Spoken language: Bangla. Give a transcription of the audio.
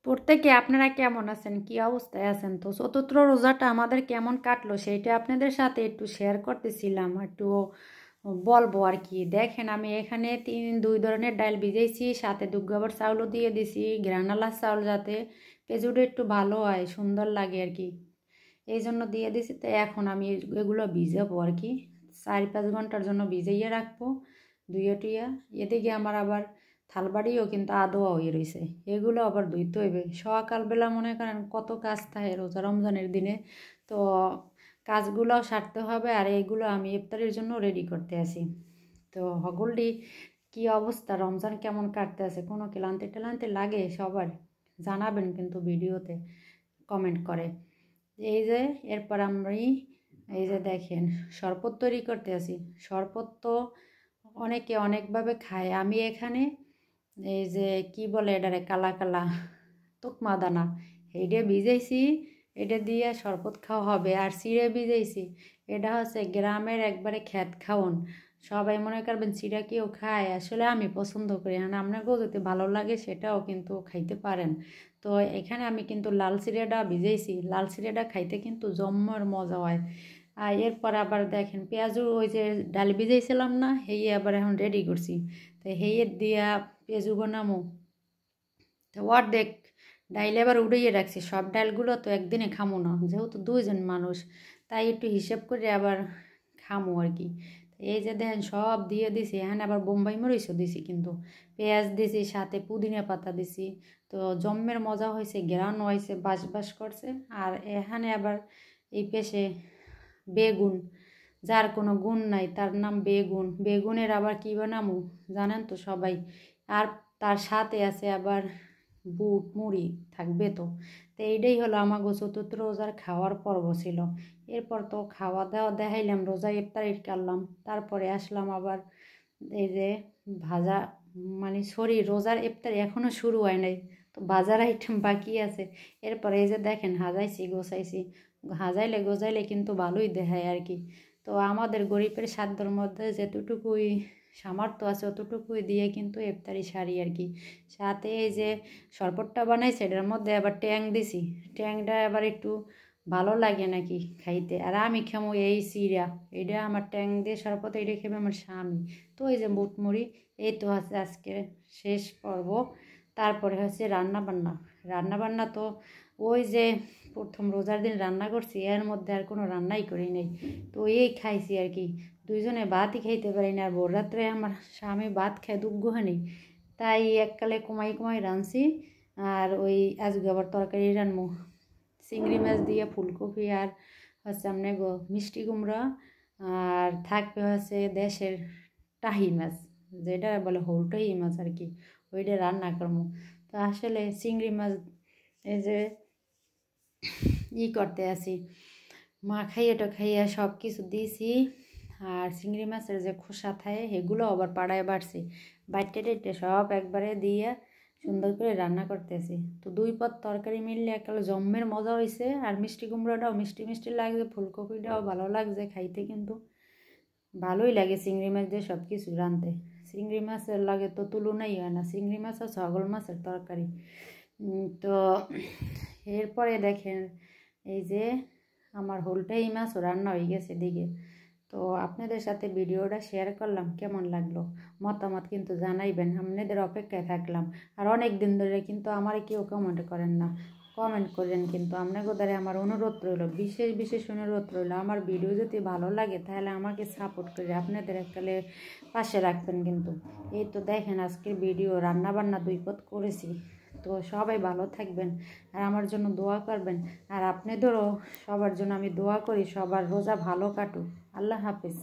প্রত্যেকে আপনারা কেমন আছেন, কি অবস্থায় আছেন? তো চতুর্থ রোজাটা আমাদের কেমন কাটলো সেইটা আপনাদের সাথে একটু শেয়ার করতেছিলাম, একটু বলবো আর কি। দেখেন, আমি এখানে দুই ধরনের ডাল ভিজাইছি, সাথে দুর্গাবার চাউলও দিয়ে দিছি, গ্রানালার চাউল, যাতে পেঁজুটা একটু ভালো হয়, সুন্দর লাগে আর কি, এই জন্য দিয়ে দিছি। তো এখন আমি এগুলো ভিজাবো আর কি, 4-5 ঘন্টার জন্য ভিজাইয়ে রাখবো দুইয়া টুইয়া। এদিকে আমার আবার থালবাড়িও কিন্তু আদোয়া হয়ে রয়েছে, এগুলো আবার ধুইতে হইবে। সকালবেলা মনে করেন কত কাজ থাকে রোজা রমজানের দিনে, তো কাজগুলোও সারতে হবে, আর এইগুলো আমি ইফতারের জন্য রেডি করতে আসি। তো হগলডি কি অবস্থা, রমজান কেমন কাটতে আছে, কোনো ক্লান্তি টালান্তি লাগে সবার? জানাবেন কিন্তু ভিডিওতে কমেন্ট করে। এই যে এরপর আমি এই যে দেখেন শরবত তৈরি করতে আসি। শরবত তো অনেকে অনেকভাবে খায়, আমি এখানে এই যে কি বলে এটারে, কালা কালা তুকমা দানা, এইটা ভিজাইছি, এটা দিয়ে শরবত খাওয়া হবে। আর চিড়ে ভিজাইছি, এটা হচ্ছে গ্রামের একবারে খ্যাত খাওন, সবাই মনে করবেন চিড়া কেউ খায়, আসলে আমি পছন্দ করি, মানে আপনাকেও যদি ভালো লাগে সেটাও কিন্তু খাইতে পারেন। তো এখানে আমি কিন্তু লাল চিড়েটা ভিজাইছি, লাল চিড়েটা খাইতে কিন্তু জম্মর মজা হয়। আর এরপর আবার দেখেন পেঁয়াজু, ওই যে ডাল ভিজাইছিলাম না, হেয়ে আবার এখন রেডি করছি। তো হেয়ে দিয়া পেঁয়াজু বানামো। তো অর্ধেক ডাইল এবার উড়িয়ে রাখছি, সব ডালগুলো তো একদিনে খামো না, যেহেতু দুইজন মানুষ, তাই একটু হিসেব করে আবার খামো আর কি। এই যে দেখেন সব দিয়ে দিছি, এখানে আবার বোম্বাই মরিচও দিছি, কিন্তু পেঁয়াজ দিছি, সাথে পুদিনা পাতা দিছি। তো জম্মের মজা হয়েছে, ঘ্রাণ হয়েছে, বাস বাস করছে। আর এখানে আবার এই পেশে বেগুন, যার কোনো গুণ নাই তার নাম বেগুন, বেগুনের আবার কী বানামু জানেন তো সবাই। আর তার সাথে আছে আবার বুট মুড়ি, থাকবে তো। তো এইটাই হলো আমাগো চতুর্থ রোজার খাওয়ার পর্ব ছিল। এরপর তো খাওয়া দাওয়া দেখাইলাম, রোজা ইফতারি করলাম, তারপরে আসলাম আবার এই যে ভাজা, মানে সরি, রোজার ইফতারি এখনও শুরু হয় নাই, তো বাজার আইটেম বাকি আছে। এরপরে এই যে দেখেন হাজাইছি গোছাইছি, হাজাইলে গোজাইলে কিন্তু ভালোই দেখায় আর কি। তো আমাদের গরিবের সাধ্যর মধ্যে যেতটুকুই সামর্থ্য আছে অতটুকুই দিয়ে কিন্তু ইফতারি সারি আর কি। সাথে এই যে শরবতটা বানাইছে, এটার মধ্যে আবার ট্যাং দিছি, ট্যাংটা আবার একটু ভালো লাগে নাকি খাইতে। আর আমি খামো এই চিড়া, এটা আমার ট্যাং দিয়ে শরবত, এটা খেবে আমার স্বামী। তো এই যে বুটমুড়ি, এই তো আছে আজকে শেষ পর্ব। তারপরে হচ্ছে রান্না বান্না। রান্না বান্না তো ওই যে প্রথম রোজার দিন রান্না করছি, এর মধ্যে আর কোনো রান্নাই করি নাই, তো এই খাইছি আর কি। দুইজনে ভাতই খাইতে পারি না, আর ভোর রাত্রে আমার স্বামী ভাত খায় দুগ্গহানি, তাই এককালে কমাই কমাই রাঁধছি। আর ওই আজকে আবার তরকারি রান্নু, চিংড়ি মাছ দিয়ে ফুলকপি, আর হচ্ছে আপনি মিষ্টি কুমড়া, আর থাকবে হচ্ছে দেশের টাহি মাছ, যেটা বলে হৌটাহি মাছ আর কি, ওইটা রান্না করবো। তো আসলে চিংড়ি মাছ এই যে করতে আসি, মাখাইয়া টাখাইয়া সব কিছু দিয়েছি। আর চিংড়ি মাছের যে খোসা থাকে সেগুলো আবার পাড়ায় বাড়ছি, বাইটে টেটে সব একবারে দিয়ে সুন্দর করে রান্না করতেছি। তো দুই পদ তরকারি মিললে একাল জম্মের মজা হয়েছে। আর মিষ্টি কুমড়োটাও মিষ্টি মিষ্টি লাগছে, ফুলকপিটাও ভালো লাগছে খাইতে, কিন্তু ভালোই লাগে চিংড়ি মাছ দিয়ে সব কিছু রাঁধতে। চিংড়ি মাছের লাগে তো তুলনাই হয় না, চিংড়ি মাছ আর ছাগল মাছের তরকারি। তো এরপরে দেখেন এই যে আমার হোলটাই মাছও রান্না হয়ে গেছে দিকে। তো আপনাদের সাথে ভিডিওটা শেয়ার করলাম, কেমন লাগলো মতামত কিন্তু জানাইবেন, আপনাদের অপেক্ষায় থাকলাম। আর অনেক দিন ধরে কিন্তু আমার কেউ কমেন্ট করেন না, কমেন্ট করেন কিন্তু, আপনাদের দ্বারা আমার অনুরোধ রইল, বিশেষ বিশেষ অনুরোধ রইল, আমার ভিডিও যদি ভালো লাগে তাহলে আমাকে সাপোর্ট করে আপনাদের এককালে পাশে রাখবেন কিন্তু। এই তো দেখেন আজকের ভিডিও রান্নাবান্না দুই পদ করেছি। তো সবাই ভালো থাকবেন আর আমার জন্য দোয়া করবেন, আর আপনাদেরও সবার জন্য আমি দোয়া করি, সবার রোজা ভালো কাটুক। আল্লাহ হাফেজ।